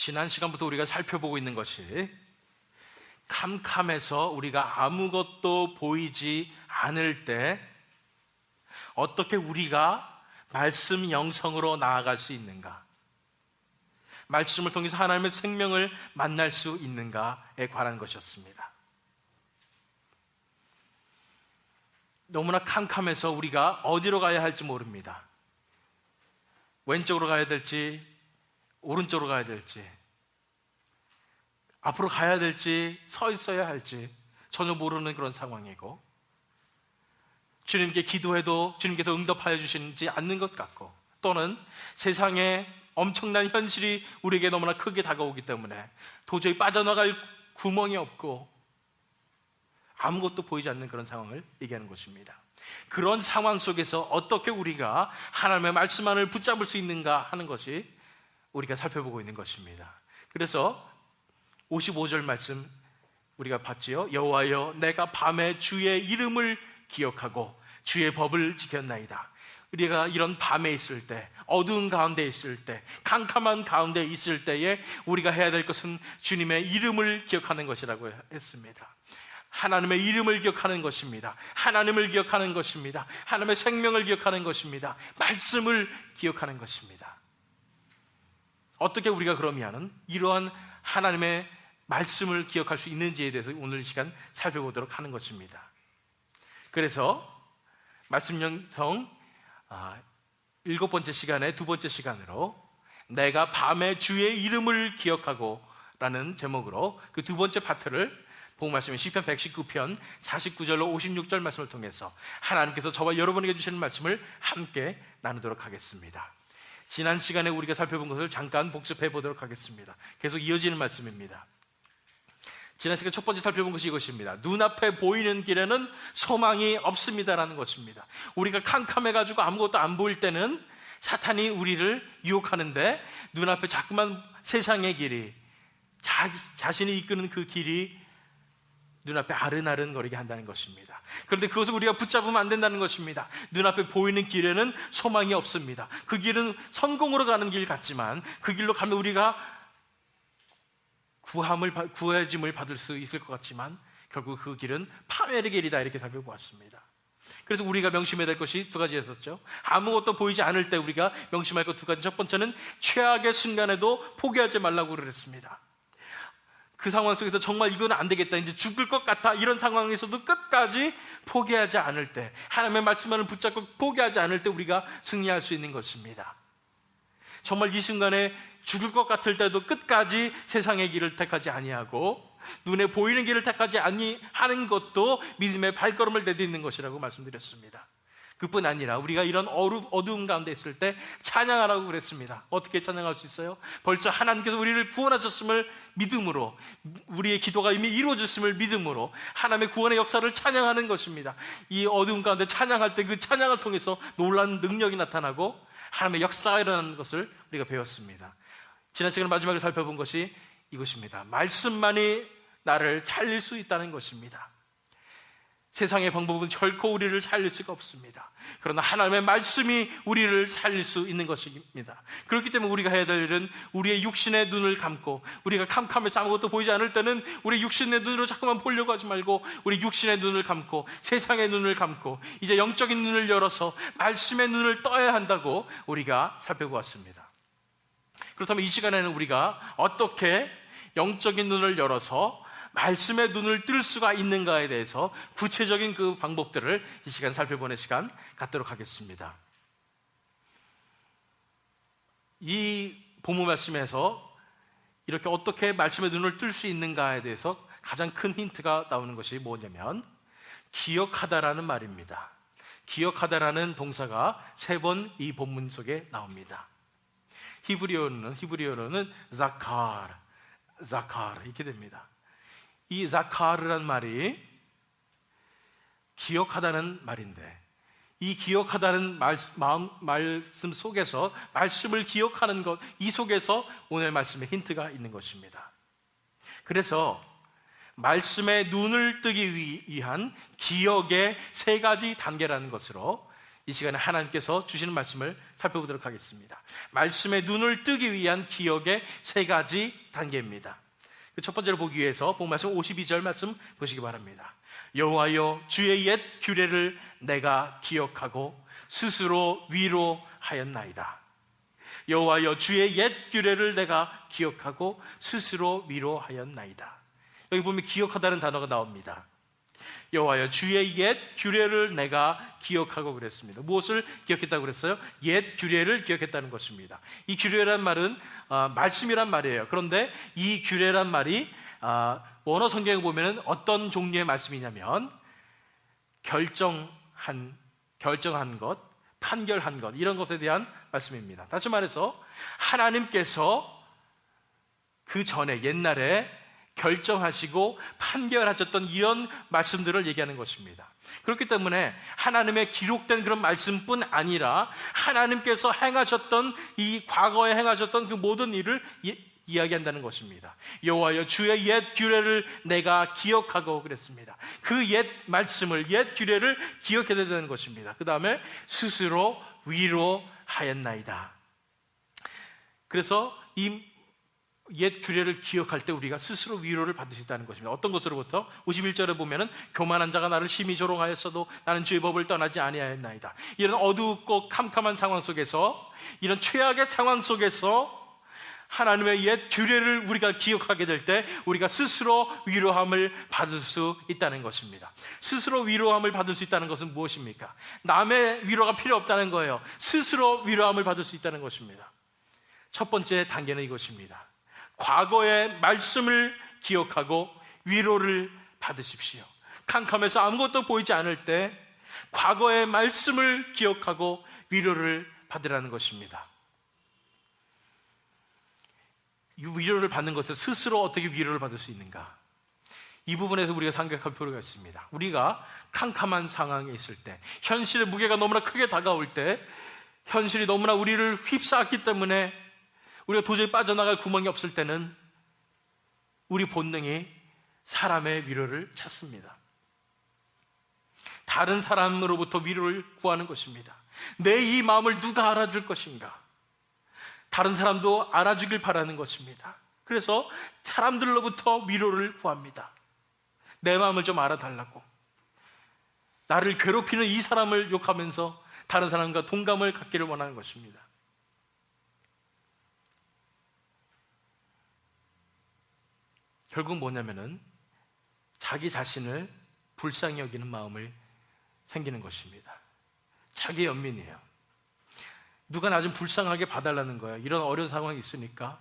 지난 시간부터 우리가 살펴보고 있는 것이 캄캄해서 우리가 아무것도 보이지 않을 때 어떻게 우리가 말씀 영성으로 나아갈 수 있는가, 말씀을 통해서 하나님의 생명을 만날 수 있는가에 관한 것이었습니다. 너무나 캄캄해서 우리가 어디로 가야 할지 모릅니다. 왼쪽으로 가야 될지 오른쪽으로 가야 될지, 앞으로 가야 될지 서 있어야 할지 전혀 모르는 그런 상황이고, 주님께 기도해도 주님께서 응답하여 주시지 않는 것 같고, 또는 세상에 엄청난 현실이 우리에게 너무나 크게 다가오기 때문에 도저히 빠져나갈 구멍이 없고 아무것도 보이지 않는 그런 상황을 얘기하는 것입니다. 그런 상황 속에서 어떻게 우리가 하나님의 말씀 안을 붙잡을 수 있는가 하는 것이 우리가 살펴보고 있는 것입니다. 그래서 55절 말씀 우리가 봤지요. 여호와여, 내가 밤에 주의 이름을 기억하고 주의 법을 지켰나이다. 우리가 이런 밤에 있을 때, 어두운 가운데 있을 때, 캄캄한 가운데 있을 때에 우리가 해야 될 것은 주님의 이름을 기억하는 것이라고 했습니다. 하나님의 이름을 기억하는 것입니다. 하나님을 기억하는 것입니다. 하나님의 생명을 기억하는 것입니다. 말씀을 기억하는 것입니다. 어떻게 우리가 그러면 이러한 하나님의 말씀을 기억할 수 있는지에 대해서 오늘 이 시간 살펴보도록 하는 것입니다. 그래서 말씀 영성 7번째 시간에 2번째 시간으로 내가 밤에 주의 이름을 기억하고 라는 제목으로 그 2번째 파트를 본 말씀인 시편 119편 49절로 56절 말씀을 통해서 하나님께서 저와 여러분에게 주시는 말씀을 함께 나누도록 하겠습니다. 지난 시간에 우리가 살펴본 것을 잠깐 복습해 보도록 하겠습니다. 계속 이어지는 말씀입니다. 지난 시간 첫 번째 살펴본 것이 이것입니다. 눈앞에 보이는 길에는 소망이 없습니다라는 것입니다. 우리가 캄캄해가지고 아무것도 안 보일 때는 사탄이 우리를 유혹하는데, 눈앞에 자꾸만 세상의 길이, 자신이 이끄는 그 길이 눈앞에 아른아른거리게 한다는 것입니다. 그런데 그것을 우리가 붙잡으면 안 된다는 것입니다. 눈앞에 보이는 길에는 소망이 없습니다. 그 길은 성공으로 가는 길 같지만 그 길로 가면 우리가 구해짐을 받을 수 있을 것 같지만 결국 그 길은 파멸의 길이다, 이렇게 살펴보았습니다. 그래서 우리가 명심해야 될 것이 두 가지였었죠. 아무것도 보이지 않을 때 우리가 명심할 것 두 가지. 첫 번째는 최악의 순간에도 포기하지 말라고 그랬습니다. 그 상황 속에서 정말 이건 안 되겠다, 이제 죽을 것 같아, 이런 상황에서도 끝까지 포기하지 않을 때, 하나님의 말씀만을 붙잡고 포기하지 않을 때 우리가 승리할 수 있는 것입니다. 정말 이 순간에 죽을 것 같을 때도 끝까지 세상의 길을 택하지 아니하고 눈에 보이는 길을 택하지 아니하는 것도 믿음의 발걸음을 내딛는 것이라고 말씀드렸습니다. 그뿐 아니라 우리가 이런 어두운 가운데 있을 때 찬양하라고 그랬습니다. 어떻게 찬양할 수 있어요? 벌써 하나님께서 우리를 구원하셨음을 믿음으로, 우리의 기도가 이미 이루어졌음을 믿음으로 하나님의 구원의 역사를 찬양하는 것입니다. 이 어두운 가운데 찬양할 때 그 찬양을 통해서 놀라운 능력이 나타나고 하나님의 역사가 일어나는 것을 우리가 배웠습니다. 지난 시간 마지막에 살펴본 것이 이것입니다. 말씀만이 나를 살릴 수 있다는 것입니다. 세상의 방법은 결코 우리를 살릴 수가 없습니다. 그러나 하나님의 말씀이 우리를 살릴 수 있는 것입니다. 그렇기 때문에 우리가 해야 될 일은 우리의 육신의 눈을 감고, 우리가 캄캄해서 아무것도 보이지 않을 때는 우리 육신의 눈으로 자꾸만 보려고 하지 말고 우리 육신의 눈을 감고 세상의 눈을 감고 이제 영적인 눈을 열어서 말씀의 눈을 떠야 한다고 우리가 살펴보았습니다. 그렇다면 이 시간에는 우리가 어떻게 영적인 눈을 열어서 말씀의 눈을 뜰 수가 있는가에 대해서 구체적인 그 방법들을 이 시간 살펴보는 시간 갖도록 하겠습니다. 이 본문 말씀에서 이렇게 어떻게 말씀의 눈을 뜰 수 있는가에 대해서 가장 큰 힌트가 나오는 것이 뭐냐면 기억하다라는 말입니다. 기억하다라는 동사가 3번 이 본문 속에 나옵니다. 히브리어로는 자카르 이렇게 됩니다. 이 자카르라는 말이 기억하다는 말인데, 이 기억하다는 말씀 속에서 말씀을 기억하는 것, 이 속에서 오늘 말씀의 힌트가 있는 것입니다. 그래서 말씀의 눈을 뜨기 위한 기억의 3가지 단계라는 것으로 이 이 시간에 하나님께서 주시는 말씀을 살펴보도록 하겠습니다. 말씀에 눈을 뜨기 위한 기억의 세 가지 단계입니다. 첫 번째로 보기 위해서 본 말씀 52절 말씀 보시기 바랍니다. 여호와여 주의 옛 규례를 내가 기억하고 스스로 위로하였나이다. 여호와여 주의 옛 규례를 내가 기억하고 스스로 위로하였나이다. 여기 보면 기억하다는 단어가 나옵니다. 여호와여 주의 옛 규례를 내가 기억하고 그랬습니다. 무엇을 기억했다고 그랬어요? 옛 규례를 기억했다는 것입니다. 이 규례란 말은 말씀이란 말이에요. 그런데 이 규례란 말이 원어 성경에 보면 어떤 종류의 말씀이냐면 결정한 것, 판결한 것, 이런 것에 대한 말씀입니다. 다시 말해서 하나님께서 그 전에 옛날에 결정하시고 판결하셨던 이런 말씀들을 얘기하는 것입니다. 그렇기 때문에 하나님의 기록된 그런 말씀뿐 아니라 하나님께서 행하셨던 이 과거에 행하셨던 그 모든 일을 이야기한다는 것입니다. 여호와여 주의 옛 규례를 내가 기억하고 그랬습니다. 그 옛 말씀을, 옛 규례를 기억해야 되는 것입니다. 그 다음에 스스로 위로하였나이다. 그래서 이 옛 규례를 기억할 때 우리가 스스로 위로를 받을 수 있다는 것입니다. 어떤 것으로부터? 51절에 보면은 교만한 자가 나를 심히 조롱하였어도 나는 주의 법을 떠나지 아니하였나이다. 이런 어둡고 캄캄한 상황 속에서, 이런 최악의 상황 속에서 하나님의 옛 규례를 우리가 기억하게 될 때 우리가 스스로 위로함을 받을 수 있다는 것입니다. 스스로 위로함을 받을 수 있다는 것은 무엇입니까? 남의 위로가 필요 없다는 거예요. 스스로 위로함을 받을 수 있다는 것입니다. 첫 번째 단계는 이것입니다. 과거의 말씀을 기억하고 위로를 받으십시오. 캄캄해서 아무것도 보이지 않을 때 과거의 말씀을 기억하고 위로를 받으라는 것입니다. 이 위로를 받는 것을 스스로 어떻게 위로를 받을 수 있는가? 이 부분에서 우리가 생각할 필요가 있습니다. 우리가 캄캄한 상황에 있을 때, 현실의 무게가 너무나 크게 다가올 때, 현실이 너무나 우리를 휩싸았기 때문에 우리가 도저히 빠져나갈 구멍이 없을 때는 우리 본능이 사람의 위로를 찾습니다. 다른 사람으로부터 위로를 구하는 것입니다. 내 이 마음을 누가 알아줄 것인가? 다른 사람도 알아주길 바라는 것입니다. 그래서 사람들로부터 위로를 구합니다. 내 마음을 좀 알아달라고. 나를 괴롭히는 이 사람을 욕하면서 다른 사람과 동감을 갖기를 원하는 것입니다. 결국 뭐냐면은 자기 자신을 불쌍히 여기는 마음을 생기는 것입니다. 자기 연민이에요. 누가 나 좀 불쌍하게 봐달라는 거예요. 이런 어려운 상황이 있으니까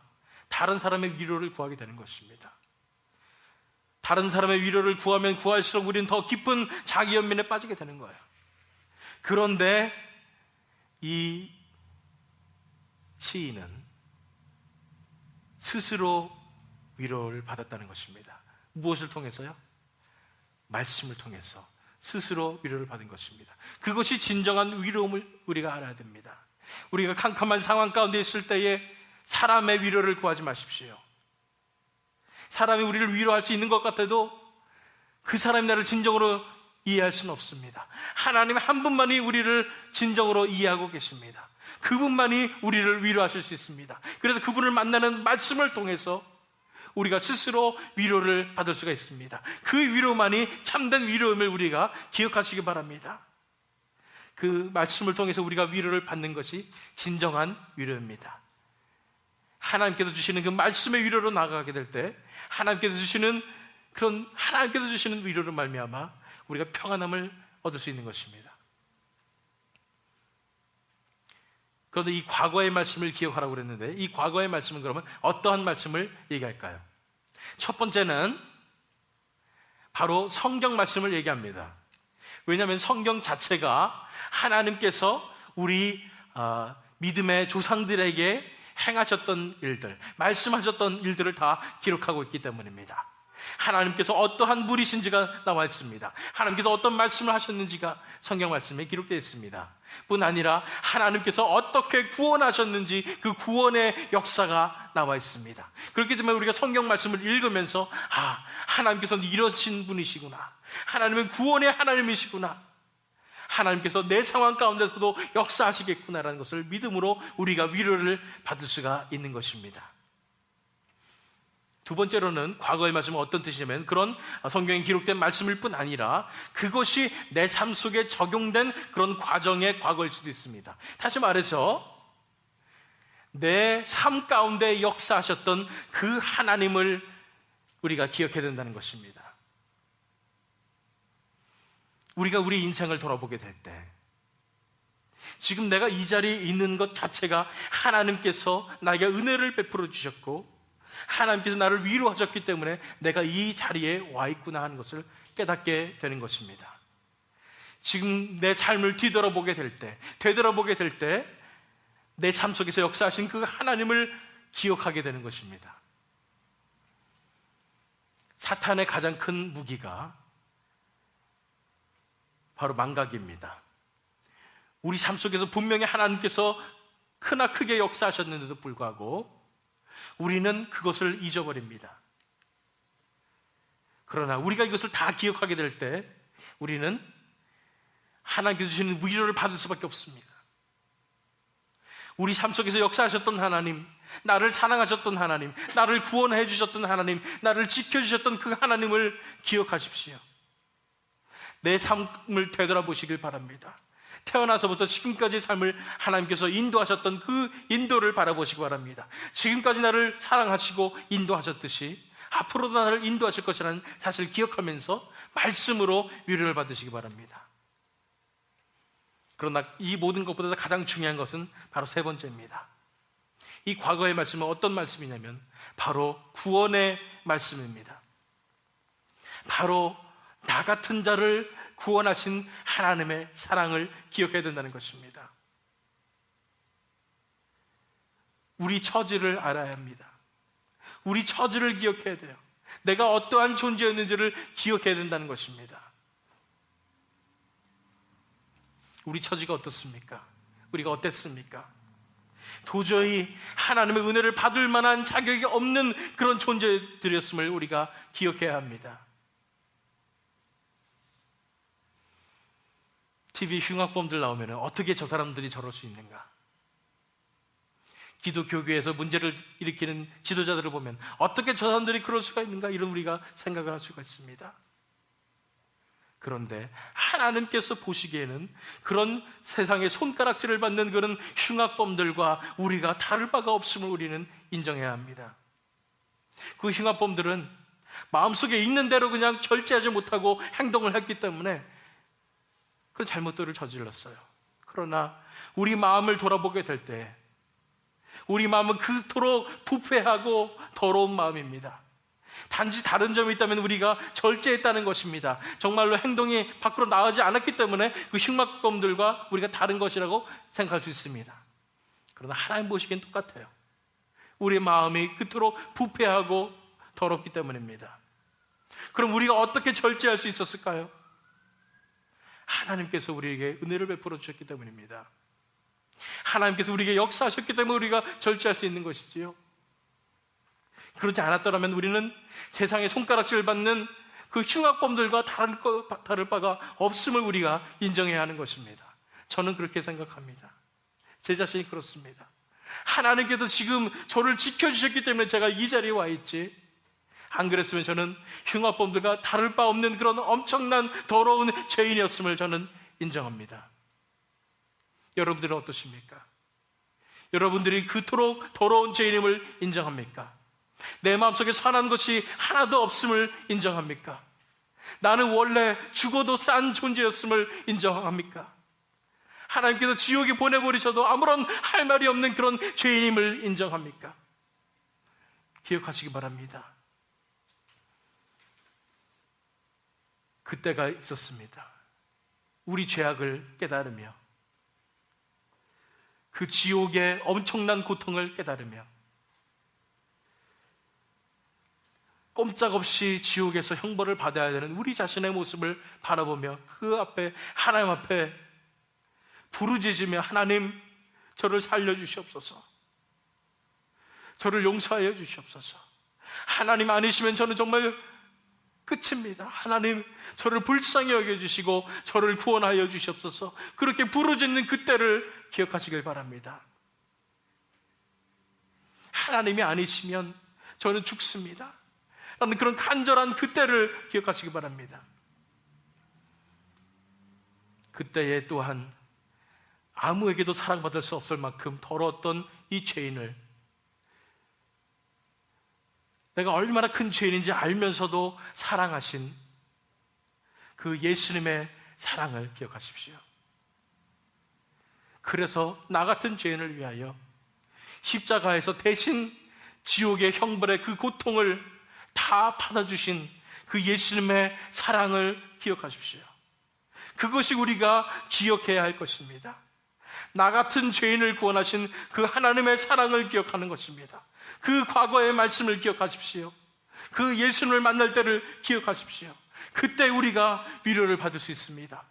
다른 사람의 위로를 구하게 되는 것입니다. 다른 사람의 위로를 구하면 구할수록 우리는 더 깊은 자기 연민에 빠지게 되는 거예요. 그런데 이 시인은 스스로 위로를 받았다는 것입니다. 무엇을 통해서요? 말씀을 통해서 스스로 위로를 받은 것입니다. 그것이 진정한 위로움을 우리가 알아야 됩니다. 우리가 캄캄한 상황 가운데 있을 때에 사람의 위로를 구하지 마십시오. 사람이 우리를 위로할 수 있는 것 같아도 그 사람이 나를 진정으로 이해할 수는 없습니다. 하나님 한 분만이 우리를 진정으로 이해하고 계십니다. 그분만이 우리를 위로하실 수 있습니다. 그래서 그분을 만나는 말씀을 통해서 우리가 스스로 위로를 받을 수가 있습니다. 그 위로만이 참된 위로임을 우리가 기억하시기 바랍니다. 그 말씀을 통해서 우리가 위로를 받는 것이 진정한 위로입니다. 하나님께서 주시는 그 말씀의 위로로 나아가게 될 때 하나님께서 주시는 위로를 말미암아 우리가 평안함을 얻을 수 있는 것입니다. 그런데 이 과거의 말씀을 기억하라고 그랬는데 이 과거의 말씀은 그러면 어떠한 말씀을 얘기할까요? 첫 번째는 바로 성경 말씀을 얘기합니다. 왜냐하면 성경 자체가 하나님께서 우리 믿음의 조상들에게 행하셨던 일들, 말씀하셨던 일들을 다 기록하고 있기 때문입니다. 하나님께서 어떠한 분이신지가 나와 있습니다. 하나님께서 어떤 말씀을 하셨는지가 성경 말씀에 기록되어 있습니다. 뿐 아니라 하나님께서 어떻게 구원하셨는지 그 구원의 역사가 나와 있습니다. 그렇기 때문에 우리가 성경 말씀을 읽으면서 하나님께서는 이러신 분이시구나, 하나님은 구원의 하나님이시구나, 하나님께서 내 상황 가운데서도 역사하시겠구나라는 것을 믿음으로 우리가 위로를 받을 수가 있는 것입니다. 두 번째로는 과거의 말씀은 어떤 뜻이냐면 그런 성경에 기록된 말씀일 뿐 아니라 그것이 내 삶 속에 적용된 그런 과정의 과거일 수도 있습니다. 다시 말해서 내 삶 가운데 역사하셨던 그 하나님을 우리가 기억해야 된다는 것입니다. 우리가 우리 인생을 돌아보게 될 때 지금 내가 이 자리에 있는 것 자체가 하나님께서 나에게 은혜를 베풀어 주셨고 하나님께서 나를 위로하셨기 때문에 내가 이 자리에 와 있구나 하는 것을 깨닫게 되는 것입니다. 지금 내 삶을 뒤돌아보게 될 때, 되돌아보게 될 때 내 삶 속에서 역사하신 그 하나님을 기억하게 되는 것입니다. 사탄의 가장 큰 무기가 바로 망각입니다. 우리 삶 속에서 분명히 하나님께서 크나 크게 역사하셨는데도 불구하고 우리는 그것을 잊어버립니다. 그러나 우리가 이것을 다 기억하게 될 때 우리는 하나님께서 주시는 위로를 받을 수밖에 없습니다. 우리 삶 속에서 역사하셨던 하나님, 나를 사랑하셨던 하나님, 나를 구원해 주셨던 하나님, 나를 지켜주셨던 그 하나님을 기억하십시오. 내 삶을 되돌아보시길 바랍니다. 태어나서부터 지금까지 삶을 하나님께서 인도하셨던 그 인도를 바라보시기 바랍니다. 지금까지 나를 사랑하시고 인도하셨듯이 앞으로도 나를 인도하실 것이라는 사실을 기억하면서 말씀으로 위로를 받으시기 바랍니다. 그러나 이 모든 것보다 가장 중요한 것은 바로 세 번째입니다. 이 과거의 말씀은 어떤 말씀이냐면 바로 구원의 말씀입니다. 바로 나 같은 자를 구원하신 하나님의 사랑을 기억해야 된다는 것입니다. 우리 처지를 알아야 합니다. 우리 처지를 기억해야 돼요. 내가 어떠한 존재였는지를 기억해야 된다는 것입니다. 우리 처지가 어떻습니까? 우리가 어땠습니까? 도저히 하나님의 은혜를 받을 만한 자격이 없는 그런 존재들이었음을 우리가 기억해야 합니다. TV 흉악범들 나오면 어떻게 저 사람들이 저럴 수 있는가? 기독교계에서 문제를 일으키는 지도자들을 보면 어떻게 저 사람들이 그럴 수가 있는가? 이런 우리가 생각을 할 수가 있습니다. 그런데 하나님께서 보시기에는 그런 세상에 손가락질을 받는 그런 흉악범들과 우리가 다를 바가 없음을 우리는 인정해야 합니다. 그 흉악범들은 마음속에 있는 대로 그냥 절제하지 못하고 행동을 했기 때문에 그런 잘못들을 저질렀어요. 그러나 우리 마음을 돌아보게 될 때 우리 마음은 그토록 부패하고 더러운 마음입니다. 단지 다른 점이 있다면 우리가 절제했다는 것입니다. 정말로 행동이 밖으로 나가지 않았기 때문에 그 흉악범들과 우리가 다른 것이라고 생각할 수 있습니다. 그러나 하나님 보시기엔 똑같아요. 우리 마음이 그토록 부패하고 더럽기 때문입니다. 그럼 우리가 어떻게 절제할 수 있었을까요? 하나님께서 우리에게 은혜를 베풀어 주셨기 때문입니다. 하나님께서 우리에게 역사하셨기 때문에 우리가 절제할 수 있는 것이지요. 그렇지 않았더라면 우리는 세상에 손가락질을 받는 그 흉악범들과 다를 바가 없음을 우리가 인정해야 하는 것입니다. 저는 그렇게 생각합니다. 제 자신이 그렇습니다. 하나님께서 지금 저를 지켜주셨기 때문에 제가 이 자리에 와 있지, 안 그랬으면 저는 흉악범들과 다를 바 없는 그런 엄청난 더러운 죄인이었음을 저는 인정합니다. 여러분들은 어떠십니까? 여러분들이 그토록 더러운 죄인임을 인정합니까? 내 마음속에 선한 것이 하나도 없음을 인정합니까? 나는 원래 죽어도 싼 존재였음을 인정합니까? 하나님께서 지옥에 보내버리셔도 아무런 할 말이 없는 그런 죄인임을 인정합니까? 기억하시기 바랍니다. 그때가 있었습니다. 우리 죄악을 깨달으며 그 지옥의 엄청난 고통을 깨달으며 꼼짝없이 지옥에서 형벌을 받아야 되는 우리 자신의 모습을 바라보며 그 앞에 하나님 앞에 부르짖으며 하나님 저를 살려주시옵소서, 저를 용서하여 주시옵소서, 하나님 아니시면 저는 정말 끝입니다. 하나님, 저를 불쌍히 여겨주시고 저를 구원하여 주시옵소서. 그렇게 부르짖는 그때를 기억하시길 바랍니다. 하나님이 아니시면 저는 죽습니다 라는 그런 간절한 그때를 기억하시기 바랍니다. 그때에 또한 아무에게도 사랑받을 수 없을 만큼 더러웠던 이 죄인을, 내가 얼마나 큰 죄인인지 알면서도 사랑하신 그 예수님의 사랑을 기억하십시오. 그래서 나 같은 죄인을 위하여 십자가에서 대신 지옥의 형벌의 그 고통을 다 받아주신 그 예수님의 사랑을 기억하십시오. 그것이 우리가 기억해야 할 것입니다. 나 같은 죄인을 구원하신 그 하나님의 사랑을 기억하는 것입니다. 그 과거의 말씀을 기억하십시오. 그 예수님을 만날 때를 기억하십시오. 그때 우리가 위로를 받을 수 있습니다.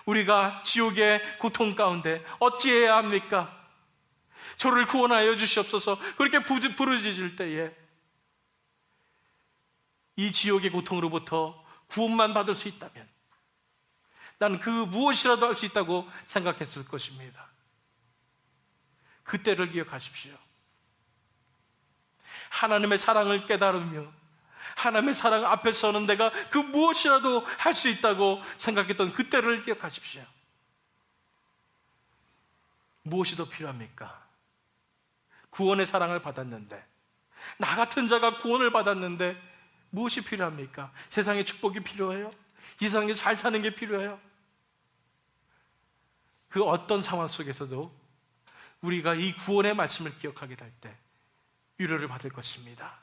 우리가 지옥의 고통 가운데 어찌해야 합니까? 저를 구원하여 주시옵소서. 그렇게 부르짖을 때에 이 지옥의 고통으로부터 구원만 받을 수 있다면 나는 그 무엇이라도 할 수 있다고 생각했을 것입니다. 그때를 기억하십시오. 하나님의 사랑을 깨달으며 하나님의 사랑 앞에서는 내가 그 무엇이라도 할 수 있다고 생각했던 그때를 기억하십시오. 무엇이 더 필요합니까? 구원의 사랑을 받았는데, 나 같은 자가 구원을 받았는데 무엇이 필요합니까? 세상의 축복이 필요해요? 이 세상에 잘 사는 게 필요해요? 그 어떤 상황 속에서도 우리가 이 구원의 말씀을 기억하게 될 때 위로를 받을 것입니다.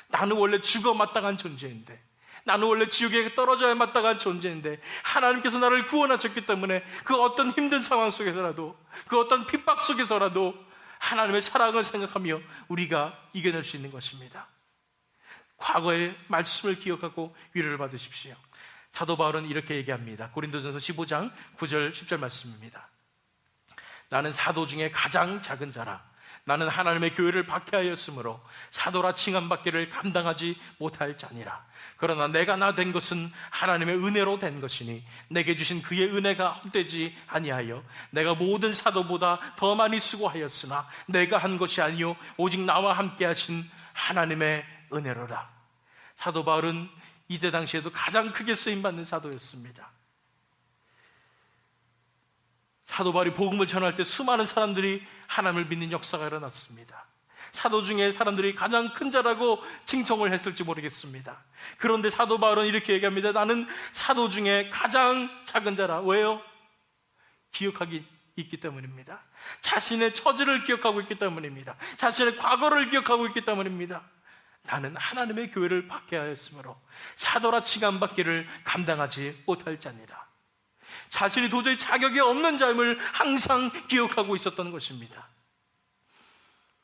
나는 원래 죽어 마땅한 존재인데, 나는 원래 지옥에 떨어져야 마땅한 존재인데 하나님께서 나를 구원하셨기 때문에 그 어떤 힘든 상황 속에서라도, 그 어떤 핍박 속에서라도 하나님의 사랑을 생각하며 우리가 이겨낼 수 있는 것입니다. 과거의 말씀을 기억하고 위로를 받으십시오. 사도 바울은 이렇게 얘기합니다. 고린도전서 15장 9절 10절 말씀입니다. 나는 사도 중에 가장 작은 자라. 나는 하나님의 교회를 박해하였으므로 사도라 칭함받기를 감당하지 못할 자니라. 그러나 내가 나 된 것은 하나님의 은혜로 된 것이니 내게 주신 그의 은혜가 헛되지 아니하여 내가 모든 사도보다 더 많이 수고하였으나 내가 한 것이 아니요 오직 나와 함께 하신 하나님의 은혜로라. 사도 바울은 이때 당시에도 가장 크게 쓰임받는 사도였습니다. 사도 바울이 복음을 전할 때 수많은 사람들이 하나님을 믿는 역사가 일어났습니다. 사도 중에 사람들이 가장 큰 자라고 칭송을 했을지 모르겠습니다. 그런데 사도 바울은 이렇게 얘기합니다. 나는 사도 중에 가장 작은 자라. 왜요? 기억하기 있기 때문입니다. 자신의 처지를 기억하고 있기 때문입니다. 자신의 과거를 기억하고 있기 때문입니다. 나는 하나님의 교회를 박해하였으므로 사도라 칭함받기를 감당하지 못할 자니라. 자신이 도저히 자격이 없는 자임을 항상 기억하고 있었던 것입니다.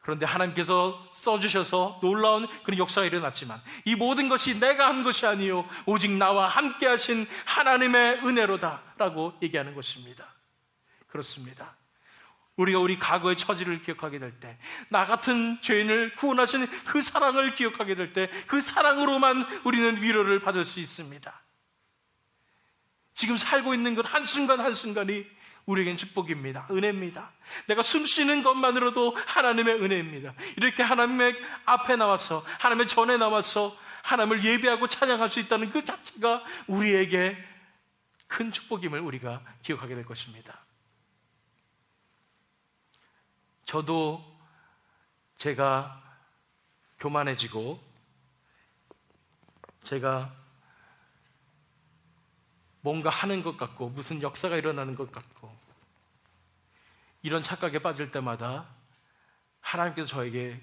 그런데 하나님께서 써주셔서 놀라운 그런 역사가 일어났지만 이 모든 것이 내가 한 것이 아니요 오직 나와 함께 하신 하나님의 은혜로다 라고 얘기하는 것입니다. 그렇습니다. 우리가 우리 과거의 처지를 기억하게 될 때, 나 같은 죄인을 구원하신 그 사랑을 기억하게 될 때, 그 사랑으로만 우리는 위로를 받을 수 있습니다. 지금 살고 있는 것 한순간 한순간이 우리에겐 축복입니다. 은혜입니다. 내가 숨 쉬는 것만으로도 하나님의 은혜입니다. 이렇게 하나님의 앞에 나와서, 하나님의 전에 나와서 하나님을 예배하고 찬양할 수 있다는 그 자체가 우리에게 큰 축복임을 우리가 기억하게 될 것입니다. 저도 제가 교만해지고 제가 뭔가 하는 것 같고 무슨 역사가 일어나는 것 같고 이런 착각에 빠질 때마다 하나님께서 저에게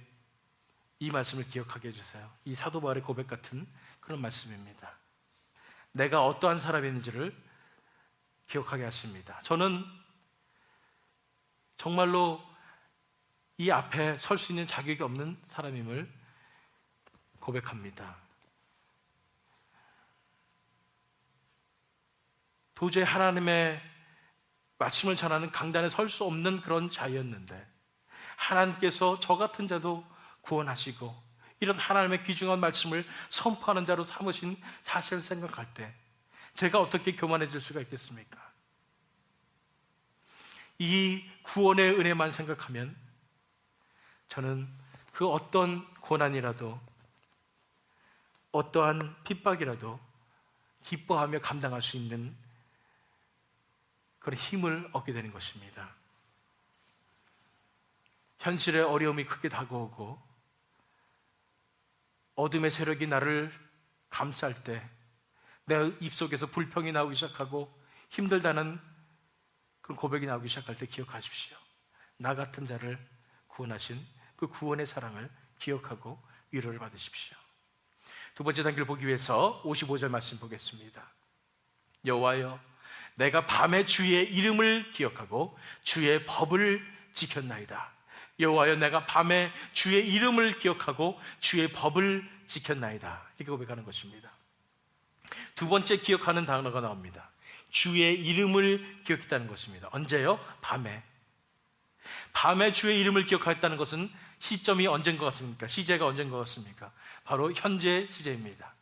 이 말씀을 기억하게 해주세요. 이 사도 바울의 고백 같은 그런 말씀입니다. 내가 어떠한 사람인지를 기억하게 하십니다. 저는 정말로 이 앞에 설 수 있는 자격이 없는 사람임을 고백합니다. 도저히 하나님의 말씀을 전하는 강단에 설 수 없는 그런 자였는데 하나님께서 저 같은 자도 구원하시고 이런 하나님의 귀중한 말씀을 선포하는 자로 삼으신 사실을 생각할 때 제가 어떻게 교만해질 수가 있겠습니까? 이 구원의 은혜만 생각하면 저는 그 어떤 고난이라도 어떠한 핍박이라도 기뻐하며 감당할 수 있는 그런 힘을 얻게 되는 것입니다. 현실의 어려움이 크게 다가오고 어둠의 세력이 나를 감쌀 때 내 입속에서 불평이 나오기 시작하고 힘들다는 그런 고백이 나오기 시작할 때 기억하십시오. 나 같은 자를 구원하신 그 구원의 사랑을 기억하고 위로를 받으십시오. 두 번째 단계를 보기 위해서 55절 말씀 보겠습니다. 여호와여, 내가 밤에 주의 이름을 기억하고 주의 법을 지켰나이다. 여호와여, 내가 밤에 주의 이름을 기억하고 주의 법을 지켰나이다. 이렇게 고백하는 것입니다. 두 번째 기억하는 단어가 나옵니다. 주의 이름을 기억했다는 것입니다. 언제요? 밤에. 밤에 주의 이름을 기억했다는 것은 시점이 언제인 것 같습니까? 시제가 언제인 것 같습니까? 바로 현재 시제입니다.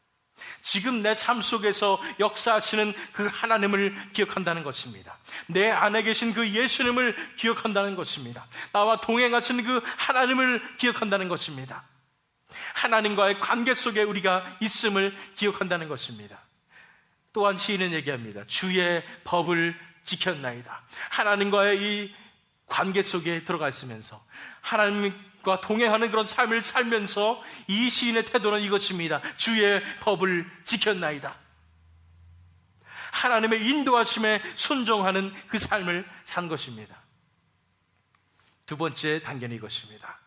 지금 내 삶 속에서 역사하시는 그 하나님을 기억한다는 것입니다. 내 안에 계신 그 예수님을 기억한다는 것입니다. 나와 동행하시는 그 하나님을 기억한다는 것입니다. 하나님과의 관계 속에 우리가 있음을 기억한다는 것입니다. 또한 시인은 얘기합니다. 주의 법을 지켰나이다. 하나님과의 이 관계 속에 들어가 있으면서 하나님과 동행하는 그런 삶을 살면서 이 시인의 태도는 이것입니다. 주의 법을 지켰나이다. 하나님의 인도하심에 순종하는 그 삶을 산 것입니다. 두 번째 단계는 이것입니다.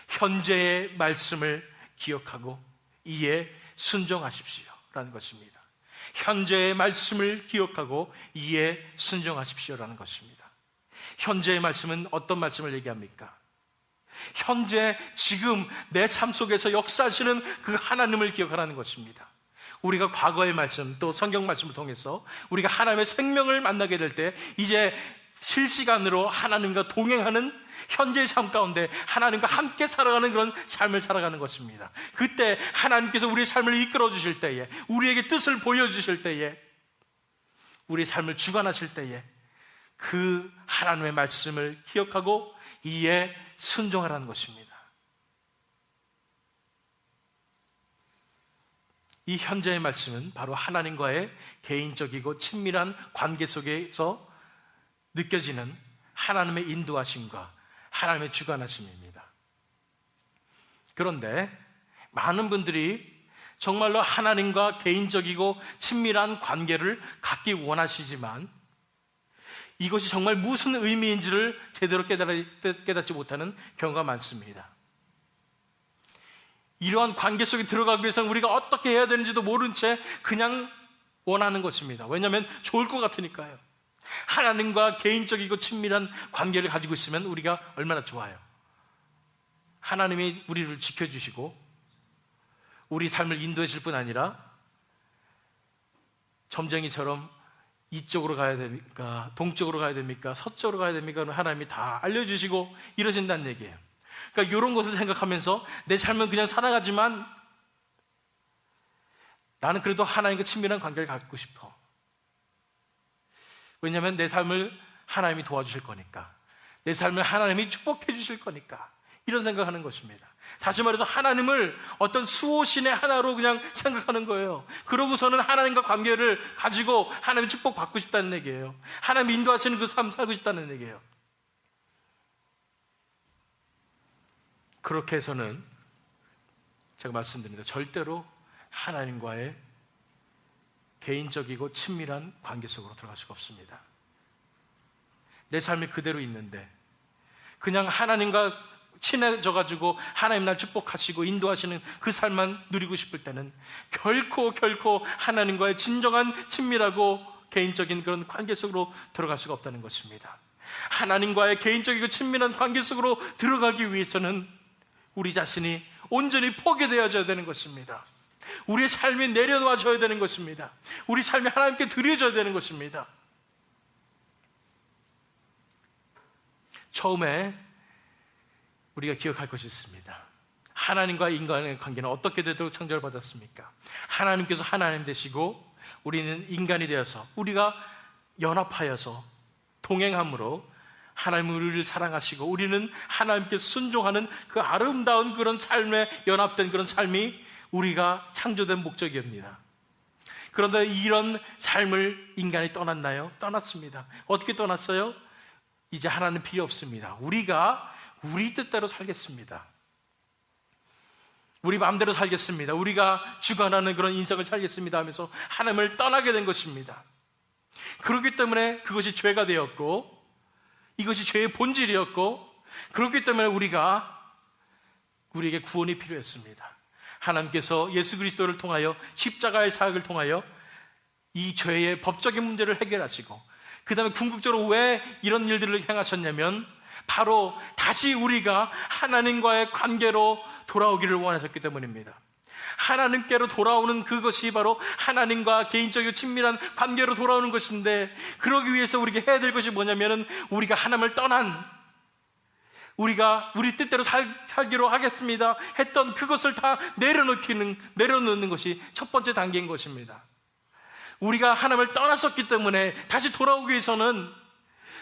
현재의 말씀을 기억하고 이에 순종하십시오 라는 것입니다. 현재의 말씀을 기억하고 이에 순종하십시오라는 것입니다. 현재의 말씀은 어떤 말씀을 얘기합니까? 현재 지금 내 삶 속에서 역사하시는 그 하나님을 기억하라는 것입니다. 우리가 과거의 말씀 또 성경 말씀을 통해서 우리가 하나님의 생명을 만나게 될 때 이제 실시간으로 하나님과 동행하는 현재의 삶 가운데 하나님과 함께 살아가는 그런 삶을 살아가는 것입니다. 그때 하나님께서 우리의 삶을 이끌어 주실 때에, 우리에게 뜻을 보여주실 때에, 우리의 삶을 주관하실 때에 그 하나님의 말씀을 기억하고 이에 순종하라는 것입니다. 이 현재의 말씀은 바로 하나님과의 개인적이고 친밀한 관계 속에서 느껴지는 하나님의 인도하심과 하나님의 주관하심입니다. 그런데 많은 분들이 정말로 하나님과 개인적이고 친밀한 관계를 갖기 원하시지만 이것이 정말 무슨 의미인지를 제대로 깨닫지 못하는 경우가 많습니다. 이러한 관계 속에 들어가기 위해서는 우리가 어떻게 해야 되는지도 모른 채 그냥 원하는 것입니다. 왜냐하면 좋을 것 같으니까요. 하나님과 개인적이고 친밀한 관계를 가지고 있으면 우리가 얼마나 좋아요. 하나님이 우리를 지켜주시고 우리 삶을 인도해 줄 뿐 아니라 점쟁이처럼 이쪽으로 가야 됩니까? 동쪽으로 가야 됩니까? 서쪽으로 가야 됩니까? 하나님이 다 알려주시고 이러신다는 얘기예요. 그러니까 이런 것을 생각하면서 내 삶은 그냥 살아가지만 나는 그래도 하나님과 친밀한 관계를 갖고 싶어. 왜냐하면 내 삶을 하나님이 도와주실 거니까, 내 삶을 하나님이 축복해 주실 거니까, 이런 생각하는 것입니다. 다시 말해서 하나님을 어떤 수호신의 하나로 그냥 생각하는 거예요. 그러고서는 하나님과 관계를 가지고 하나님의 축복 받고 싶다는 얘기예요. 하나님 인도하시는 그 삶 살고 싶다는 얘기예요. 그렇게 해서는 제가 말씀드립니다. 절대로 하나님과의 개인적이고 친밀한 관계 속으로 들어갈 수가 없습니다. 내 삶이 그대로 있는데 그냥 하나님과 친해져가지고 하나님 날 축복하시고 인도하시는 그 삶만 누리고 싶을 때는 결코 하나님과의 진정한 친밀하고 개인적인 그런 관계 속으로 들어갈 수가 없다는 것입니다. 하나님과의 개인적이고 친밀한 관계 속으로 들어가기 위해서는 우리 자신이 온전히 포기되어져야 되는 것입니다. 우리의 삶이 내려놔져야 되는 것입니다. 우리 삶이 하나님께 드려져야 되는 것입니다. 처음에 우리가 기억할 것이 있습니다. 하나님과 인간의 관계는 어떻게 되도록 창조를 받았습니까? 하나님께서 하나님 되시고 우리는 인간이 되어서 우리가 연합하여서 동행함으로 하나님 우리를 사랑하시고 우리는 하나님께 순종하는 그 아름다운 그런 삶에 연합된 그런 삶이 우리가 창조된 목적입니다. 그런데 이런 삶을 인간이 떠났나요? 떠났습니다. 어떻게 떠났어요? 이제 하나님 필요 없습니다. 우리가 우리 뜻대로 살겠습니다. 우리 마음대로 살겠습니다. 우리가 주관하는 그런 인생을 살겠습니다 하면서 하나님을 떠나게 된 것입니다. 그렇기 때문에 그것이 죄가 되었고 이것이 죄의 본질이었고 그렇기 때문에 우리에게 구원이 필요했습니다. 하나님께서 예수 그리스도를 통하여 십자가의 사역을 통하여 이 죄의 법적인 문제를 해결하시고 그 다음에 궁극적으로 왜 이런 일들을 행하셨냐면 바로 다시 우리가 하나님과의 관계로 돌아오기를 원하셨기 때문입니다. 하나님께로 돌아오는 그것이 바로 하나님과 개인적이고 친밀한 관계로 돌아오는 것인데 그러기 위해서 우리가 해야 될 것이 뭐냐면 우리가 하나님을 떠난 우리가 우리 뜻대로 살기로 하겠습니다 했던 그것을 다 내려놓는 것이 첫 번째 단계인 것입니다. 우리가 하나님을 떠났었기 때문에 다시 돌아오기 위해서는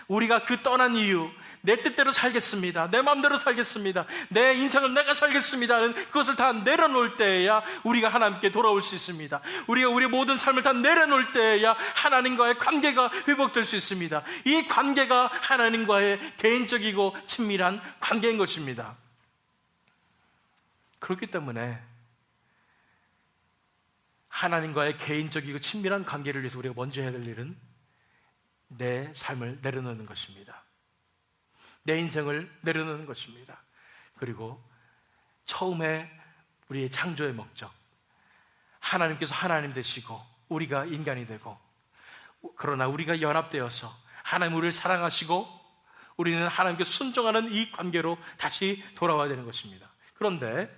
우리가 그 떠난 이유 내 뜻대로 살겠습니다, 내 마음대로 살겠습니다, 내 인생을 내가 살겠습니다 하는 그것을 다 내려놓을 때에야 우리가 하나님께 돌아올 수 있습니다. 우리가 우리의 모든 삶을 다 내려놓을 때에야 하나님과의 관계가 회복될 수 있습니다. 이 관계가 하나님과의 개인적이고 친밀한 관계인 것입니다. 그렇기 때문에 하나님과의 개인적이고 친밀한 관계를 위해서 우리가 먼저 해야 될 일은 내 삶을 내려놓는 것입니다. 내 인생을 내려놓는 것입니다. 그리고 처음에 우리의 창조의 목적, 하나님께서 하나님 되시고 우리가 인간이 되고 그러나 우리가 연합되어서 하나님 우리를 사랑하시고 우리는 하나님께 순종하는 이 관계로 다시 돌아와야 되는 것입니다. 그런데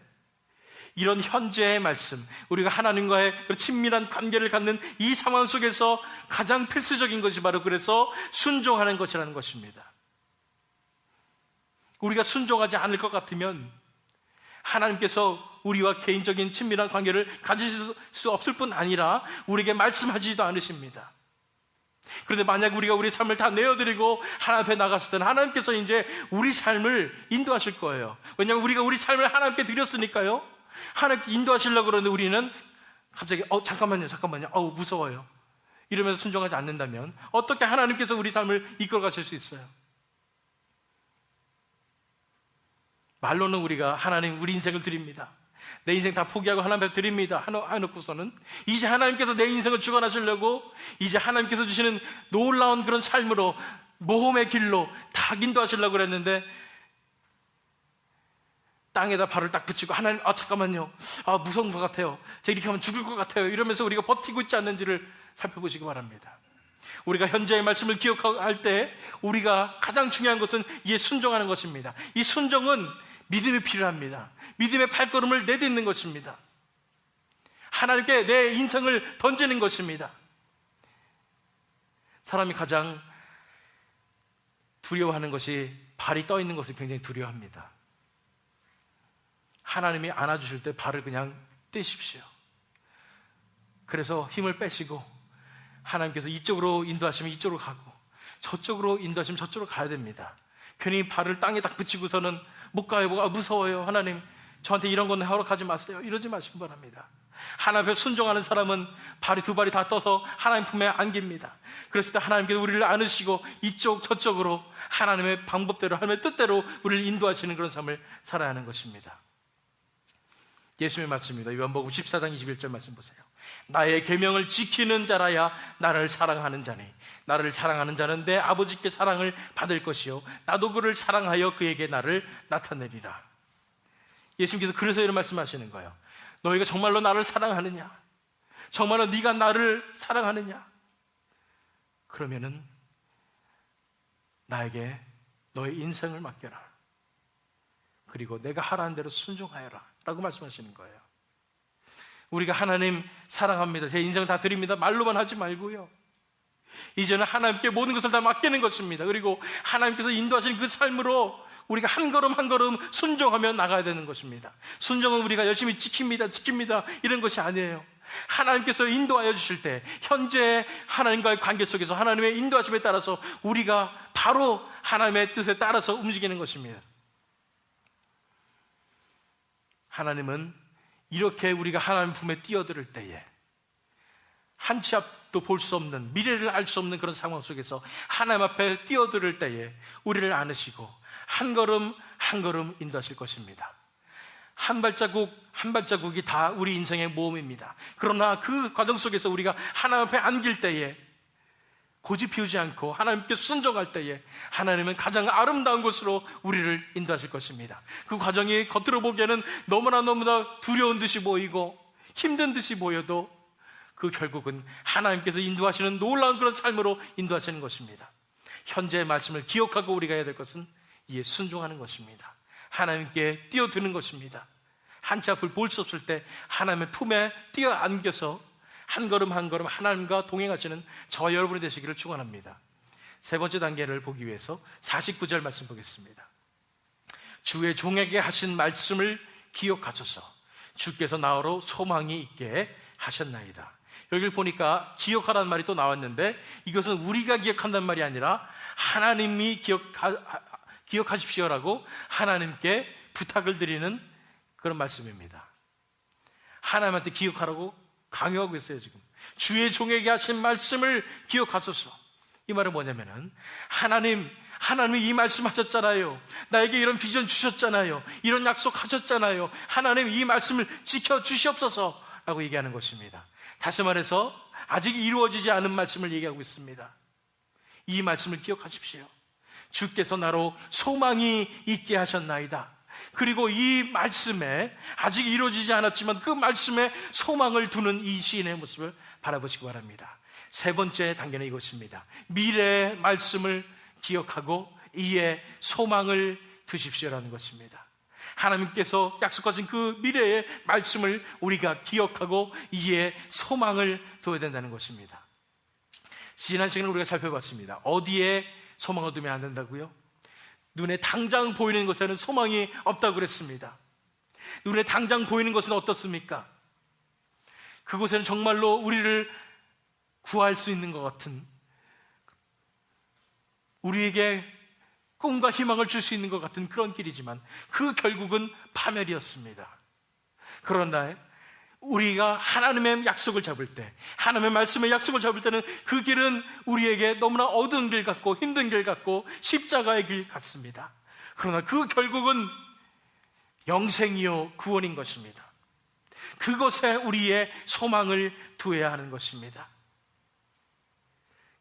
이런 현재의 말씀, 우리가 하나님과의 친밀한 관계를 갖는 이 상황 속에서 가장 필수적인 것이 바로 그래서 순종하는 것이라는 것입니다. 우리가 순종하지 않을 것 같으면 하나님께서 우리와 개인적인 친밀한 관계를 가지실 수 없을 뿐 아니라 우리에게 말씀하지도 않으십니다. 그런데 만약 우리가 우리 삶을 다 내어드리고 하나님 앞에 나갔을 때는 하나님께서 이제 우리 삶을 인도하실 거예요. 왜냐하면 우리가 우리 삶을 하나님께 드렸으니까요. 하나님께 인도하시려고 그러는데 우리는 갑자기 잠깐만요 무서워요 이러면서 순종하지 않는다면 어떻게 하나님께서 우리 삶을 이끌어 가실 수 있어요? 말로는 우리가 하나님 우리 인생을 드립니다, 내 인생 다 포기하고 하나님 앞에 드립니다 해놓고서는 이제 하나님께서 내 인생을 주관하시려고 이제 하나님께서 주시는 놀라운 그런 삶으로 모험의 길로 다 인도하시려고 그랬는데 땅에다 발을 딱 붙이고 하나님 잠깐만요 무서운 것 같아요, 제가 이렇게 하면 죽을 것 같아요 이러면서 우리가 버티고 있지 않는지를 살펴보시기 바랍니다. 우리가 현재의 말씀을 기억할 때 우리가 가장 중요한 것은 이에 순종하는 것입니다. 이 순종은 믿음이 필요합니다. 믿음의 발걸음을 내딛는 것입니다. 하나님께 내 인생을 던지는 것입니다. 사람이 가장 두려워하는 것이 발이 떠 있는 것을 굉장히 두려워합니다. 하나님이 안아주실 때 발을 그냥 떼십시오. 그래서 힘을 빼시고 하나님께서 이쪽으로 인도하시면 이쪽으로 가고 저쪽으로 인도하시면 저쪽으로 가야 됩니다. 괜히 발을 땅에 딱 붙이고서는 못 가요, 무서워요, 하나님 저한테 이런 건 허락하지 마세요 이러지 마시기 바랍니다. 하나님 앞에 순종하는 사람은 두 발이 다 떠서 하나님 품에 안깁니다. 그랬을 때 하나님께서 우리를 안으시고 이쪽 저쪽으로 하나님의 방법대로 하나님의 뜻대로 우리를 인도하시는 그런 삶을 살아야 하는 것입니다. 예수님의 말씀입니다. 요한복음 14장 21절 말씀 보세요. 나의 계명을 지키는 자라야 나를 사랑하는 자니 나를 사랑하는 자는 내 아버지께 사랑을 받을 것이요 나도 그를 사랑하여 그에게 나를 나타내리라. 예수님께서 그래서 이런 말씀하시는 거예요. 너희가 정말로 나를 사랑하느냐? 정말로 네가 나를 사랑하느냐? 그러면은 나에게 너의 인생을 맡겨라. 그리고 내가 하라는 대로 순종하여라 라고 말씀하시는 거예요. 우리가 하나님 사랑합니다, 제 인생을 다 드립니다 말로만 하지 말고요, 이제는 하나님께 모든 것을 다 맡기는 것입니다. 그리고 하나님께서 인도하시는 그 삶으로 우리가 한 걸음 한 걸음 순종하며 나가야 되는 것입니다. 순종은 우리가 열심히 지킵니다 이런 것이 아니에요. 하나님께서 인도하여 주실 때, 현재 하나님과의 관계 속에서 하나님의 인도하심에 따라서 우리가 바로 하나님의 뜻에 따라서 움직이는 것입니다. 하나님은 이렇게 우리가 하나님 품에 뛰어들 때에, 한 치 앞도 볼 수 없는, 미래를 알 수 없는 그런 상황 속에서 하나님 앞에 뛰어들 때에 우리를 안으시고 한 걸음 한 걸음 인도하실 것입니다. 한 발자국 한 발자국이 다 우리 인생의 모험입니다. 그러나 그 과정 속에서 우리가 하나님 앞에 안길 때에, 고집 피우지 않고 하나님께 순종할 때에 하나님은 가장 아름다운 곳으로 우리를 인도하실 것입니다. 그 과정이 겉으로 보기에는 너무나 두려운 듯이 보이고 힘든 듯이 보여도 그 결국은 하나님께서 인도하시는 놀라운 그런 삶으로 인도하시는 것입니다. 현재의 말씀을 기억하고 우리가 해야 될 것은 이에 순종하는 것입니다. 하나님께 뛰어드는 것입니다. 한 치 앞을 볼 수 없을 때 하나님의 품에 뛰어 안겨서 한 걸음 한 걸음 하나님과 동행하시는 저와 여러분이 되시기를 축원합니다. 세 번째 단계를 보기 위해서 49절 말씀 보겠습니다. 주의 종에게 하신 말씀을 기억하소서. 주께서 나로 소망이 있게 하셨나이다. 여기를 보니까 기억하라는 말이 또 나왔는데, 이것은 우리가 기억한다는 말이 아니라 하나님이 기억하십시오라고 하나님께 부탁을 드리는 그런 말씀입니다. 하나님한테 기억하라고 강요하고 있어요. 지금 주의 종에게 하신 말씀을 기억하소서. 이 말은 뭐냐면은, 하나님이 이 말씀 하셨잖아요. 나에게 이런 비전 주셨잖아요. 이런 약속 하셨잖아요. 하나님 이 말씀을 지켜주시옵소서 라고 얘기하는 것입니다. 다시 말해서 아직 이루어지지 않은 말씀을 얘기하고 있습니다. 이 말씀을 기억하십시오. 주께서 나로 소망이 있게 하셨나이다. 그리고 이 말씀에, 아직 이루어지지 않았지만 그 말씀에 소망을 두는 이 시인의 모습을 바라보시기 바랍니다. 세 번째 단계는 이것입니다. 미래의 말씀을 기억하고 이에 소망을 두십시오라는 것입니다. 하나님께서 약속하신 그 미래의 말씀을 우리가 기억하고 이에 소망을 둬야 된다는 것입니다. 지난 시간에 우리가 살펴봤습니다. 어디에 소망을 두면 안 된다고요? 눈에 당장 보이는 것에는 소망이 없다고 그랬습니다. 눈에 당장 보이는 것은 어떻습니까? 그곳에는 정말로 우리를 구할 수 있는 것 같은, 우리에게 꿈과 희망을 줄 수 있는 것 같은 그런 길이지만 그 결국은 파멸이었습니다. 그러나 우리가 하나님의 약속을 잡을 때, 하나님의 말씀의 약속을 잡을 때는 그 길은 우리에게 너무나 어두운 길 같고 힘든 길 같고 십자가의 길 같습니다. 그러나 그 결국은 영생이요 구원인 것입니다. 그것에 우리의 소망을 두어야 하는 것입니다.